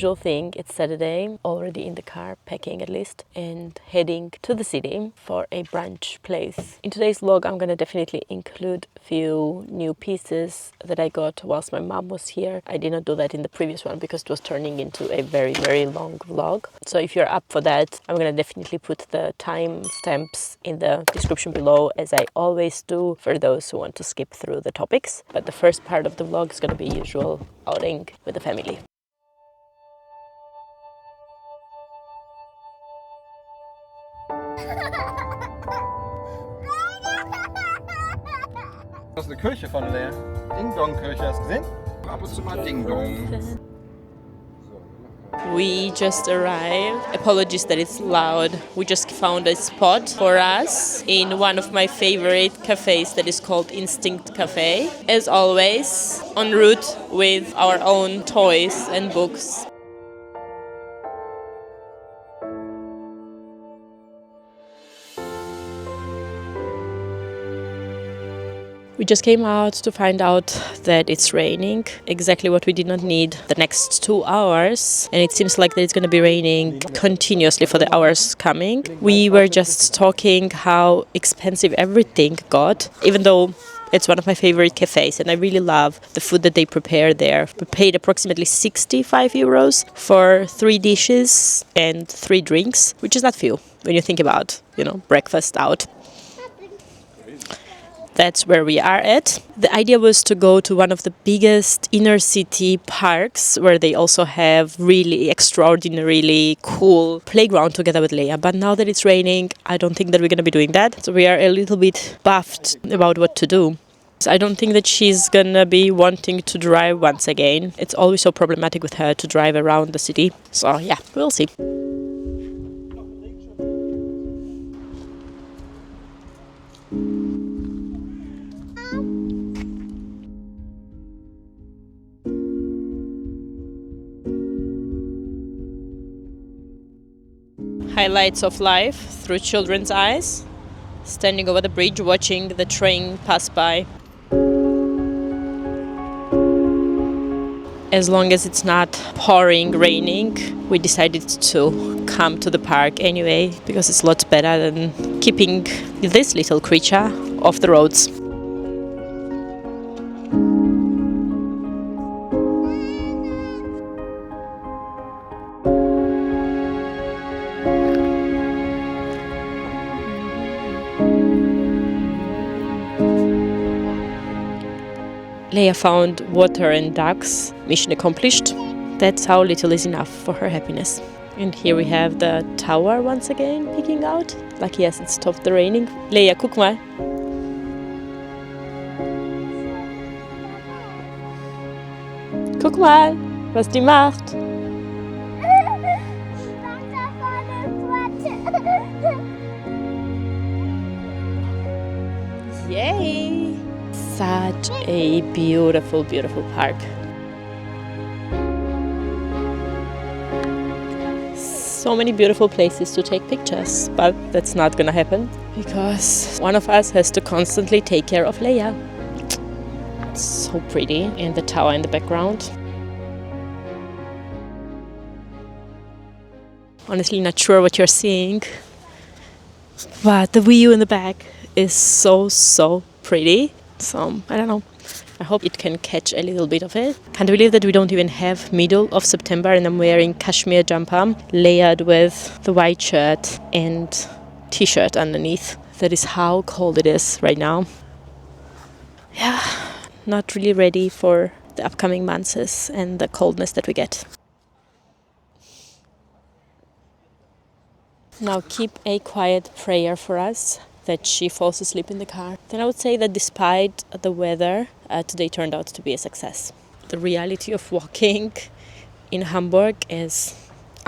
usual thing. It's Saturday, already in the car, packing at least, and heading to the city for a brunch place. In today's vlog, I'm gonna definitely include a few new pieces that I got whilst my mom was here. I did not do that in the previous one because it was turning into a very, very long vlog. So if you're up for that, I'm gonna definitely put the time stamps in the description below, as I always do for those who want to skip through the topics. But the first part of the vlog is gonna be usual outing with the family. Das ist eine Kirche von der Ding-Dong-Kirche, hast du gesehen? Ab und zu mal Ding-Dong. We just arrived. Apologies that it's loud. We just found a spot for us in one of my favorite cafes that is called Instinct Café. As always, en route with our own toys and books. We just came out to find out that it's raining, exactly what we did not need the next 2 hours. And it seems like that it's going to be raining continuously for the hours coming. We were just talking how expensive everything got, even though it's one of my favorite cafes and I really love the food that they prepare there. We paid approximately 65 euros for 3 dishes and 3 drinks, which is not few when you think about, breakfast out. That's where we are at. The idea was to go to one of the biggest inner city parks where they also have really extraordinarily cool playground together with Leia. But now that it's raining, I don't think that we're going to be doing that. So we are a little bit buffed about what to do. I don't think that she's going to be wanting to drive once again. It's always so problematic with her to drive around the city. So yeah, we'll see. Highlights of life through children's eyes, standing over the bridge watching the train pass by. As long as it's not pouring, raining, we decided to come to the park anyway, because it's lots better than keeping this little creature off the roads. Leia found water and ducks. Mission accomplished. That's how little is enough for her happiness. And here we have the tower once again peeking out. Lucky yes, it stopped the raining. Leia, guck mal. Guck mal, was die macht. Yay! Such a beautiful, beautiful park. So many beautiful places to take pictures, but that's not gonna happen because one of us has to constantly take care of Leia. It's so pretty, and the tower in the background. Honestly, not sure what you're seeing, but the view in the back is so pretty. So, I don't know. I hope it can catch a little bit of it. Can't believe that we don't even have middle of September and I'm wearing cashmere jumper layered with the white shirt and t-shirt underneath. That is how cold it is right now. Yeah, not really ready for the upcoming months and the coldness that we get. Now keep a quiet prayer for us that she falls asleep in the car. Then I would say that despite the weather, today turned out to be a success. The reality of walking in Hamburg is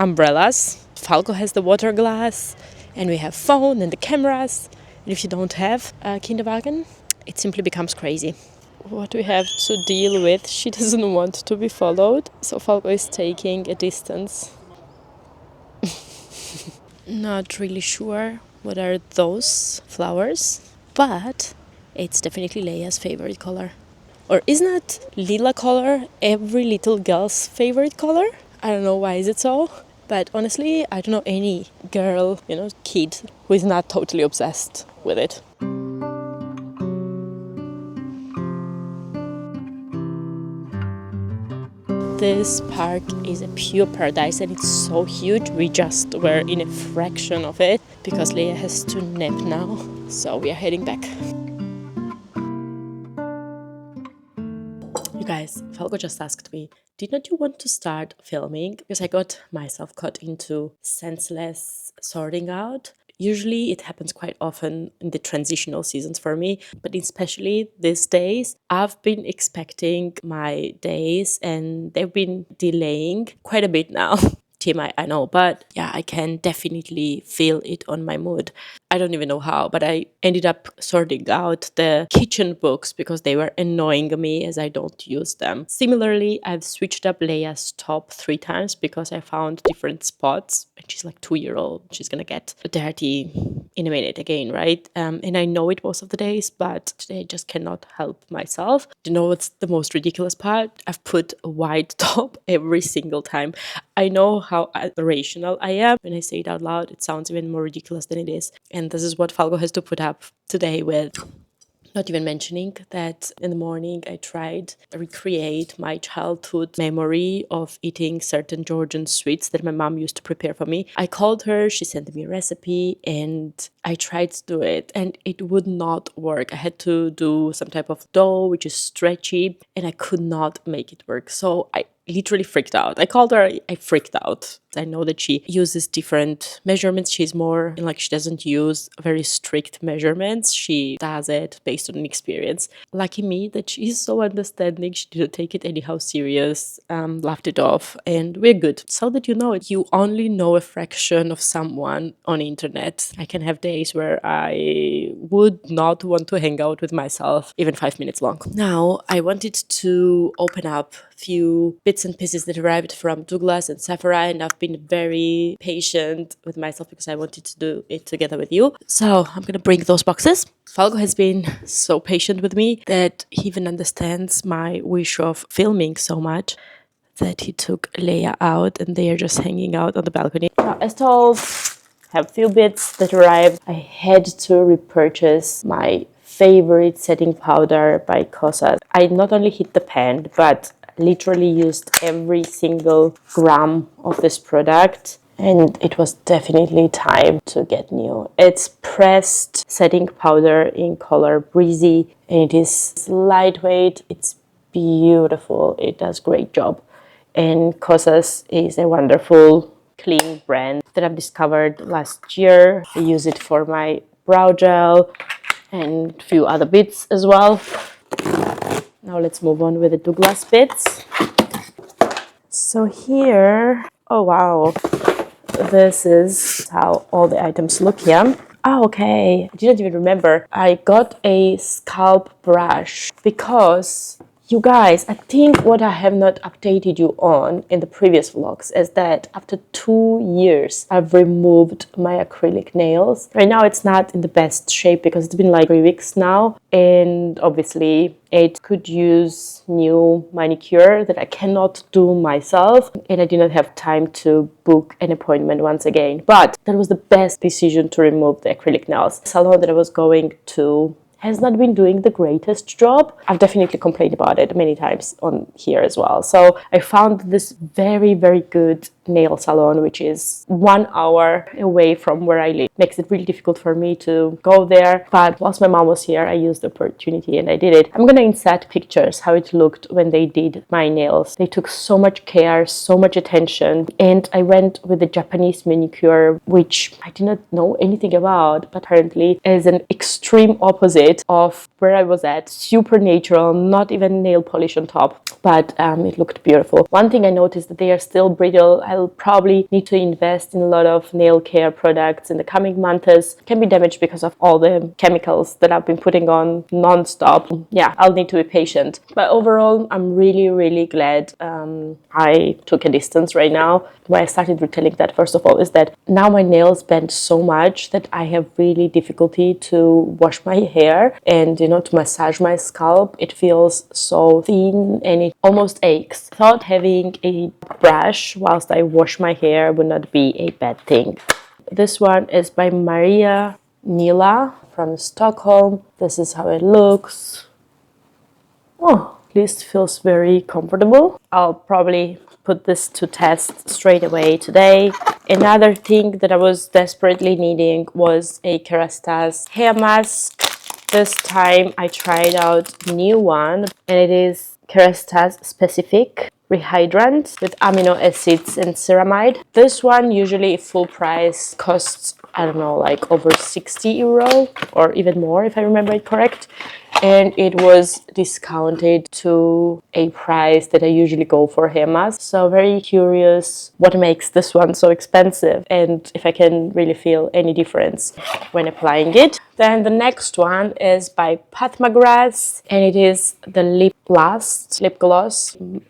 umbrellas. Falco has the water glass, and we have phone and the cameras. And if you don't have a Kinderwagen, it simply becomes crazy. What we have to deal with, she doesn't want to be followed, so Falco is taking a distance. Not really sure what are those flowers, but it's definitely Leia's favorite color. Or isn't that lila color every little girl's favorite color? I don't know why is it so, but honestly, I don't know any girl, kid who is not totally obsessed with it. This park is a pure paradise and it's so huge. We just were in a fraction of it because Leia has to nap now. So we are heading back. You guys, Falco just asked me, did not you want to start filming? Because I got myself caught into senseless sorting out. Usually it happens quite often in the transitional seasons for me, but especially these days, I've been expecting my days and they've been delaying quite a bit now. TMI, I know, but yeah, I can definitely feel it on my mood. I don't even know how, but I ended up sorting out the kitchen books because they were annoying me as I don't use them. Similarly, I've switched up Leia's top 3 times because I found different spots. And she's like 2-year-old. She's gonna get dirty in a minute again, right? And I know it most of the days, but today I just cannot help myself. Do you know what's the most ridiculous part? I've put a white top every single time. I know how rational I am. When I say it out loud, it sounds even more ridiculous than it is. And this is what Falco has to put up today with. Not even mentioning that in the morning I tried to recreate my childhood memory of eating certain Georgian sweets that my mom used to prepare for me. I called her, she sent me a recipe, and I tried to do it, and it would not work. I had to do some type of dough, which is stretchy, and I could not make it work. So I literally freaked out. I called her, I freaked out. I know that she uses different measurements. She's more like, she doesn't use very strict measurements. She does it based on an experience. Lucky me that she's so understanding. She didn't take it anyhow serious, laughed it off, and we're good. So that you know it, you only know a fraction of someone on the internet. I can have days where I would not want to hang out with myself even 5 minutes long. Now, I wanted to open up few bits and pieces that arrived from Douglas and Sephora, and I've been very patient with myself because I wanted to do it together with you. So I'm gonna bring those boxes. Falco has been so patient with me that he even understands my wish of filming so much that he took Leia out and they are just hanging out on the balcony. Now, as told, have few bits that arrived. I had to repurchase my favorite setting powder by Kosas. I not only hit the pan, but literally used every single gram of this product, and it was definitely time to get new. It's pressed setting powder in color Breezy, and it is lightweight, it's beautiful, it does great job. And Kosas is a wonderful clean brand that I've discovered last year. I use it for my brow gel and a few other bits as well. Now let's move on with the Douglas bits. So here, oh wow, this is how all the items look here. Oh, okay, I didn't even remember. I got a scalp brush because, you guys, I think what I have not updated you on in the previous vlogs is that after 2 years, I've removed my acrylic nails. Right now, it's not in the best shape because it's been like 3 weeks now. And obviously, it could use new manicure that I cannot do myself. And I did not have time to book an appointment once again. But that was the best decision to remove the acrylic nails. The salon that I was going to has not been doing the greatest job. I've definitely complained about it many times on here as well. So I found this very, very good nail salon, which is 1 hour away from where I live. Makes it really difficult for me to go there. But whilst my mom was here, I used the opportunity and I did it. I'm gonna insert pictures how it looked when they did my nails. They took so much care, so much attention. And I went with the Japanese manicure, which I did not know anything about, but apparently is an extreme opposite of where I was at. Super natural, not even nail polish on top, but it looked beautiful. One thing I noticed that they are still brittle. I'll probably need to invest in a lot of nail care products in the coming months. Can be damaged because of all the chemicals that I've been putting on non-stop. Yeah, I'll need to be patient. But overall, I'm really, really glad I took a distance right now. Why I started retelling that, first of all, is that now my nails bend so much that I have really difficulty to wash my hair hair and, you know, to massage my scalp. It feels so thin and it almost aches. I thought having a brush whilst I wash my hair would not be a bad thing. This one is by Maria Nila from Stockholm. This is how it looks. Oh, at least feels very comfortable. I'll probably put this to test straight away today. Another thing that I was desperately needing was a Kerastase hair mask. This time I tried out a new one, and it is Kerastase specific rehydrant with amino acids and ceramide. This one usually full price costs, I don't know, like over 60 euro or even more if I remember it correct. And it was discounted to a price that I usually go for hair masks. So very curious what makes this one so expensive and if I can really feel any difference when applying it. Then the next one is by McGrath, and it is the Lip Gloss.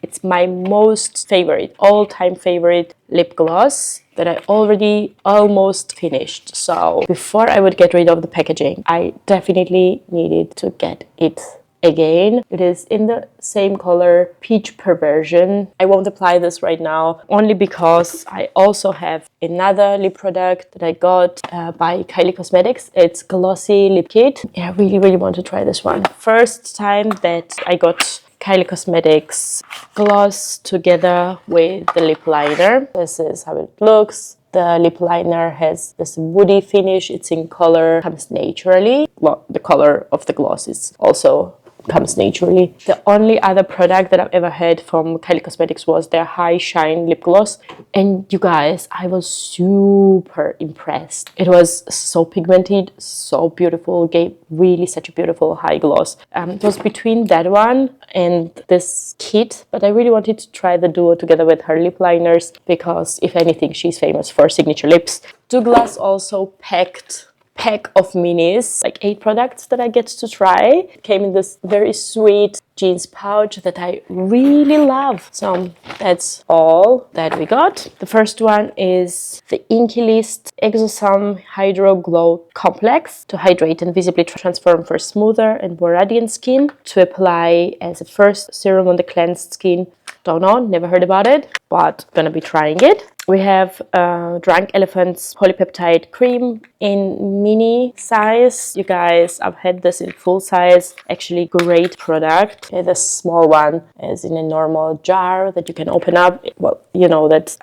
It's my most favorite, all-time favorite lip gloss that I already almost finished. So before I would get rid of the packaging, I definitely needed to get it again. It is in the same color, Peach Perversion. I won't apply this right now, only because I also have another lip product that I got by Kylie Cosmetics. It's Glossy Lip Kit. Yeah, I really want to try this one. First time that I got Kylie Cosmetics gloss together with the lip liner. This is how it looks. The lip liner has this woody finish. It's in color, comes naturally. Well, the color of the gloss is also comes naturally. The only other product that I've ever had from Kylie Cosmetics was their High Shine lip gloss, and you guys, I was super impressed. It was so pigmented, so beautiful, gave really such a beautiful high gloss. It was between that one and this kit, but I really wanted to try the duo together with her lip liners because if anything, she's famous for signature lips. Douglas also pack of minis, like 8 products that I get to try. It came in this very sweet jeans pouch that I really love. So that's all that we got. The first one is the Inkilist Exosome Hydro Glow Complex to hydrate and visibly transform for smoother and more radiant skin, to apply as a first serum on the cleansed skin. Don't know, never heard about it, but gonna be trying it. We have Drunk Elephant's Polypeptide Cream in mini size. You guys, I've had this in full size. Actually, great product. Okay, the small one is in a normal jar that you can open up. Well, you know that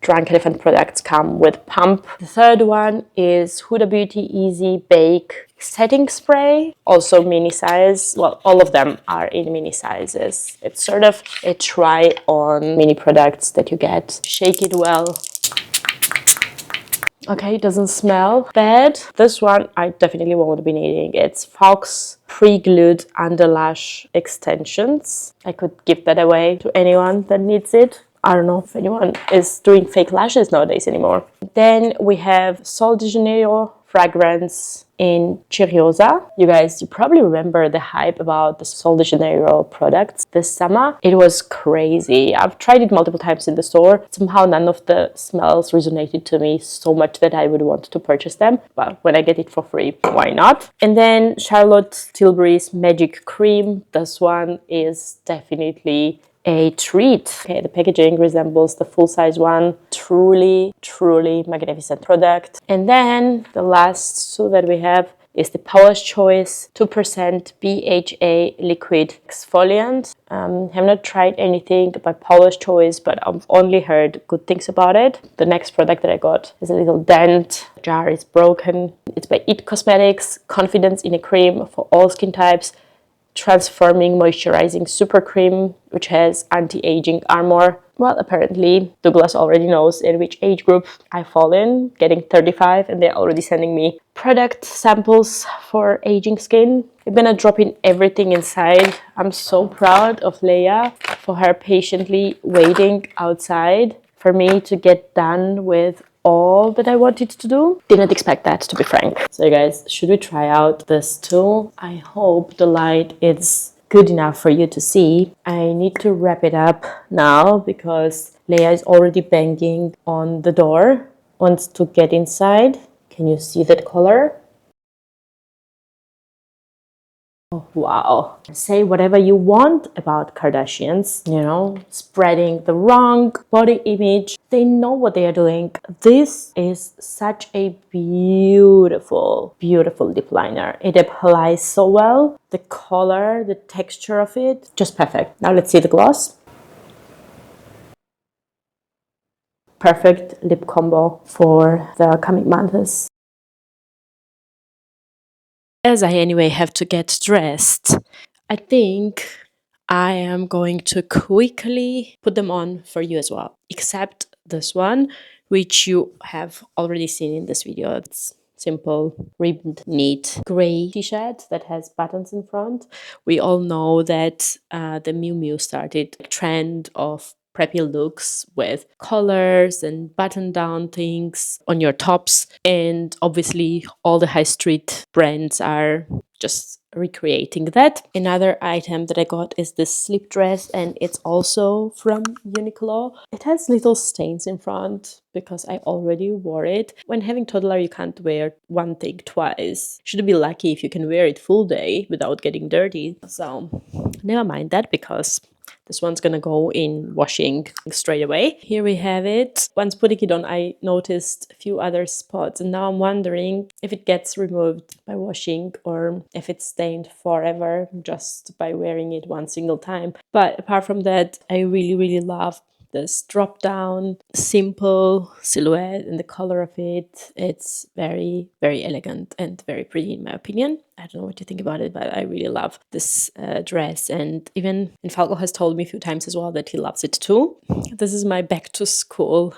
Drunk Elephant products come with pump. The third one is Huda Beauty Easy Bake Setting Spray, also mini size. Well, all of them are in mini sizes. It's sort of a try-on mini products that you get. Shake it well. Okay, it doesn't smell bad. This one I definitely won't be needing. It's Fox Pre-Glued Underlash Extensions. I could give that away to anyone that needs it. I don't know if anyone is doing fake lashes nowadays anymore. Then we have Sol de Janeiro fragrance in Cheriosa. You guys, you probably remember the hype about the Sol de Janeiro products this summer. It was crazy. I've tried it multiple times in the store. Somehow none of the smells resonated to me so much that I would want to purchase them. But when I get it for free, why not? And then Charlotte Tilbury's Magic Cream. This one is definitely a treat. Okay, the packaging resembles the full-size one. Truly magnificent product. And then the last two that we have is the Paula's Choice 2% BHA liquid exfoliant. Have not tried anything by Paula's Choice, but I've only heard good things about it. The next product that I got is a little dent. The jar is broken. It's by It Cosmetics. Confidence in a cream for all skin types. Transforming Moisturizing Super Cream, which has anti-aging armor. Well, apparently Douglas already knows in which age group I fall in, getting 35, and they're already sending me product samples for aging skin. I'm gonna drop in everything inside. I'm so proud of Leia for her patiently waiting outside for me to get done with all that I wanted to do. Didn't expect that, to be frank. So you guys, should we try out this tool? I hope the light is good enough for you to see. I need to wrap it up now because Leia is already banging on the door, wants to get inside. Can you see that color? Wow. Say whatever you want about Kardashians, you know, spreading the wrong body image. They know what they are doing. This is such a beautiful, beautiful lip liner. It applies so well. The color, the texture of it, just perfect. Now let's see the gloss. Perfect lip combo for the coming months. As I anyway have to get dressed, I think I am going to quickly put them on for you as well, except this one, which you have already seen in this video. It's simple, ribbed, neat, gray t-shirt that has buttons in front. We all know that the Miu Miu started a trend of preppy looks with collars and button down things on your tops, and obviously all the high street brands are just recreating that. Another item that I got is this slip dress, and it's also from Uniqlo. It has little stains in front because I already wore it. When having toddler, you can't wear one thing twice. Should be lucky if you can wear it full day without getting dirty. So never mind that, because this one's gonna go in washing straight away. Here we have it. Once putting it on, I noticed a few other spots, and now I'm wondering if it gets removed by washing or if it's stained forever just by wearing it one single time. But apart from that, I really, really love this drop down simple silhouette and the color of it. It's very, very elegant and very pretty in my opinion. I don't know what you think about it, but I really love this dress. And even Falco has told me a few times as well that he loves it too. This is my back to school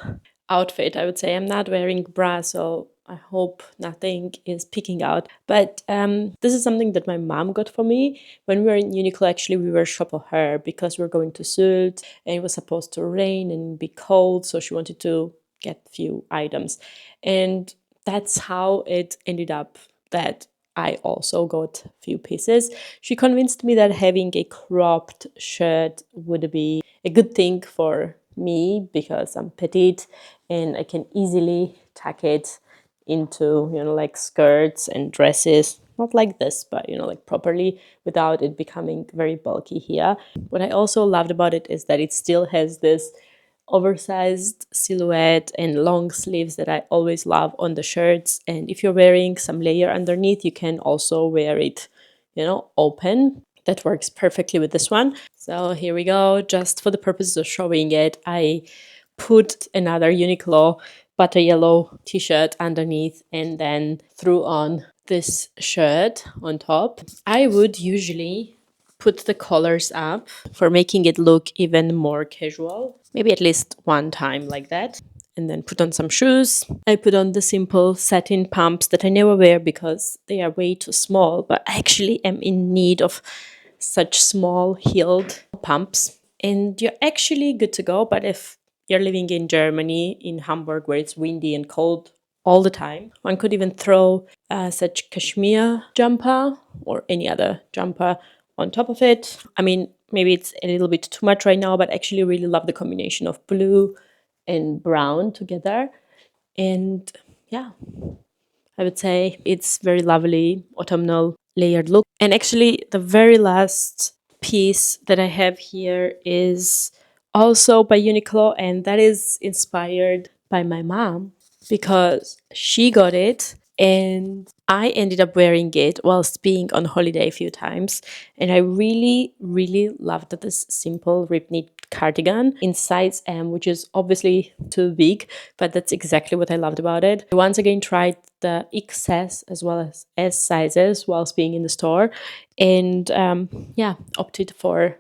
outfit, I would say. I'm not wearing bra, so I hope nothing is peeking out. But this is something that my mom got for me. When we were in Uniqlo, actually, we were shop for her because we were going to Sylt and it was supposed to rain and be cold. So she wanted to get a few items. And that's how it ended up that I also got a few pieces. She convinced me that having a cropped shirt would be a good thing for me because I'm petite and I can easily tuck it into, you know, like skirts and dresses, not like this, but, you know, like properly without it becoming very bulky here. What I also loved about it is that it still has this oversized silhouette and long sleeves that I always love on the shirts. And if you're wearing some layer underneath, you can also wear it, you know, open. That works perfectly with this one. So here we go. Just for the purpose of showing it, I put another Uniqlo butter yellow t-shirt underneath and then threw on this shirt on top. I would usually put the collars up for making it look even more casual, maybe at least one time like that, and then put on some shoes. I put on the simple satin pumps that I never wear because they are way too small, but I actually am in need of such small heeled pumps, and you're actually good to go. But if you're living in Germany, in Hamburg, where it's windy and cold all the time, one could even throw such cashmere jumper or any other jumper on top of it. I mean, maybe it's a little bit too much right now, but I actually really love the combination of blue and brown together. And yeah, I would say it's very lovely autumnal layered look. And actually, the very last piece that I have here is also by Uniqlo, and that is inspired by my mom because she got it and I ended up wearing it whilst being on holiday a few times. And I really, really loved this simple rib knit cardigan in size M, which is obviously too big, but that's exactly what I loved about it. I once again tried the XS as well as S sizes whilst being in the store, and yeah, opted for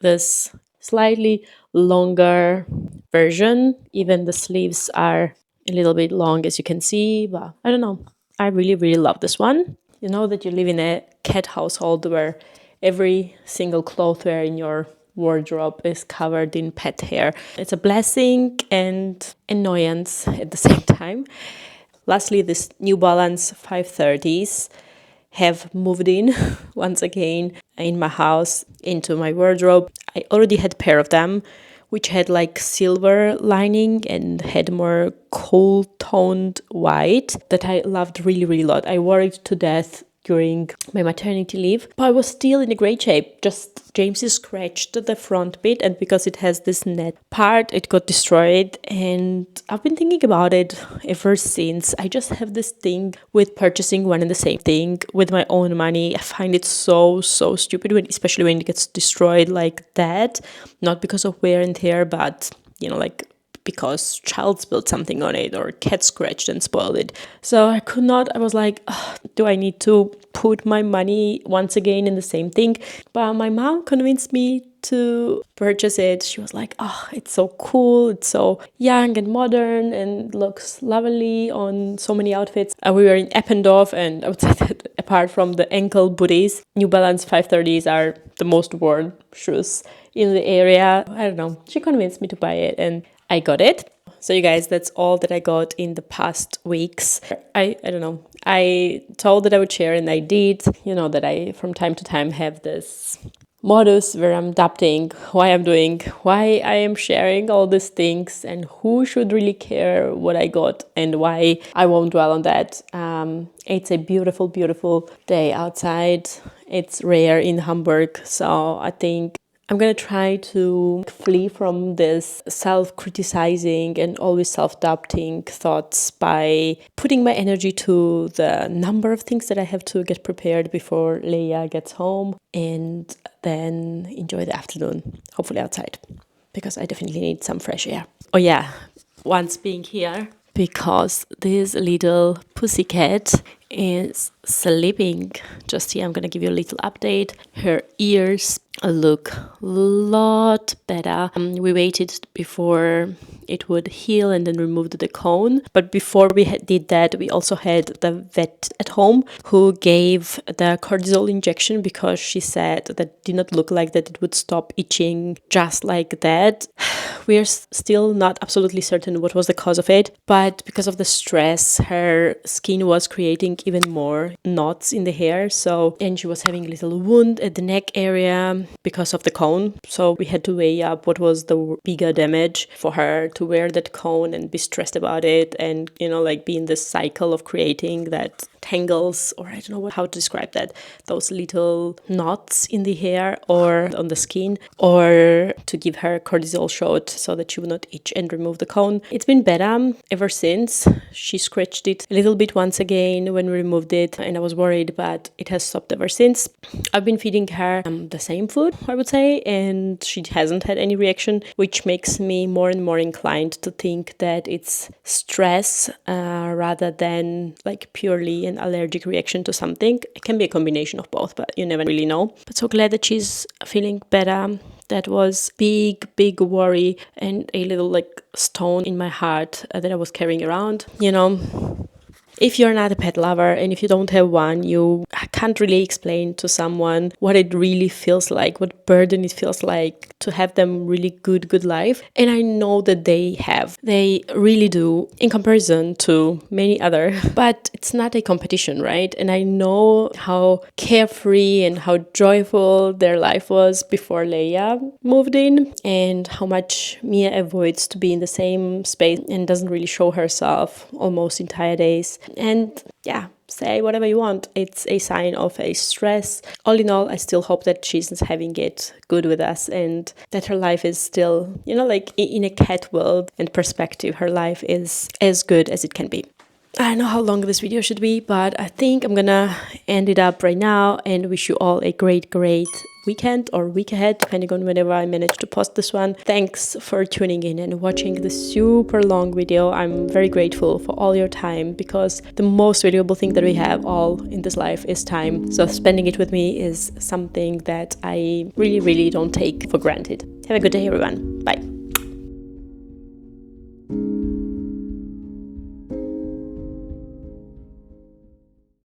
this slightly longer version. Even the sleeves are a little bit long, as you can see, but I don't know. I really, really love this one. You know that you live in a cat household where every single clothwear in your wardrobe is covered in pet hair. It's a blessing and annoyance at the same time. Lastly, this New Balance 530s have moved in once again in my house into my wardrobe. I already had a pair of them, which had like silver lining and had more cool toned white that I loved really, really a lot. I wore it to death during my maternity leave, but I was still in a great shape. Just Jamesy scratched the front bit, and because it has this net part, it got destroyed. And I've been thinking about it ever since. I just have this thing with purchasing one and the same thing with my own money. I find it so stupid, especially when it gets destroyed like that. Not because of wear and tear, but like because child spilled something on it or cat scratched and spoiled it. So I was like, do I need to put my money once again in the same thing? But my mom convinced me to purchase it. She was like, it's so cool, it's so young and modern and looks lovely on so many outfits. We were in Eppendorf, and I would say that apart from the ankle booties, New Balance 530s are the most worn shoes in the area. I don't know, she convinced me to buy it and I got it. So you guys, that's all that I got in the past weeks. I don't know, I told that I would share and I did. That I from time to time have this modus where I'm adapting why I'm doing, why I am sharing all these things, and who should really care what I got and why. I won't dwell on that. It's a beautiful day outside. It's rare in Hamburg, so I think I'm going to try to flee from this self-criticizing and always self-doubting thoughts by putting my energy to the number of things that I have to get prepared before Leia gets home, and then enjoy the afternoon, hopefully outside, because I definitely need some fresh air. Oh yeah, once being here, because this little pussycat is sleeping just here. I'm going to give you a little update. Her ears look a lot better. We waited before it would heal and then removed the cone. But before we did that, we also had the vet at home who gave the cortisol injection because she said that did not look like that it would stop itching just like that. We are still not absolutely certain what was the cause of it, but because of the stress, her skin was creating even more knots in the hair. And she was having a little wound at the neck area because of the cone. So we had to weigh up what was the bigger damage for her to wear that cone and be stressed about it, and be in this cycle of creating that tangles, or I don't know how to describe that, those little knots in the hair or on the skin, or to give her cortisol shot so that she would not itch and remove the cone. It's been better ever since. She scratched it a little bit once again when we removed it, and I was worried, but it has stopped ever since. I've been feeding her the same food, I would say, and she hasn't had any reaction, which makes me more and more inclined to think that it's stress rather than like purely an allergic reaction to something. It can be a combination of both, but you never really know. But so glad that she's feeling better. That was big worry and a little stone in my heart that I was carrying around. If you're not a pet lover and if you don't have one, you can't really explain to someone what it really feels like, what burden it feels like to have them really good life. And I know that they have. They really do in comparison to many other. But it's not a competition, right? And I know how carefree and how joyful their life was before Leia moved in, and how much Mia avoids to be in the same space and doesn't really show herself almost entire days. And yeah, say whatever you want. It's a sign of a stress. All in all, I still hope that she's having it good with us and that her life is still, in a cat world and perspective, her life is as good as it can be. I don't know how long this video should be, but I think I'm gonna end it up right now and wish you all a great weekend or week ahead, depending on whenever I manage to post this one. Thanks for tuning in and watching this super long video. I'm very grateful for all your time, because the most valuable thing that we have all in this life is time. So spending it with me is something that I really don't take for granted. Have a good day, everyone. Bye.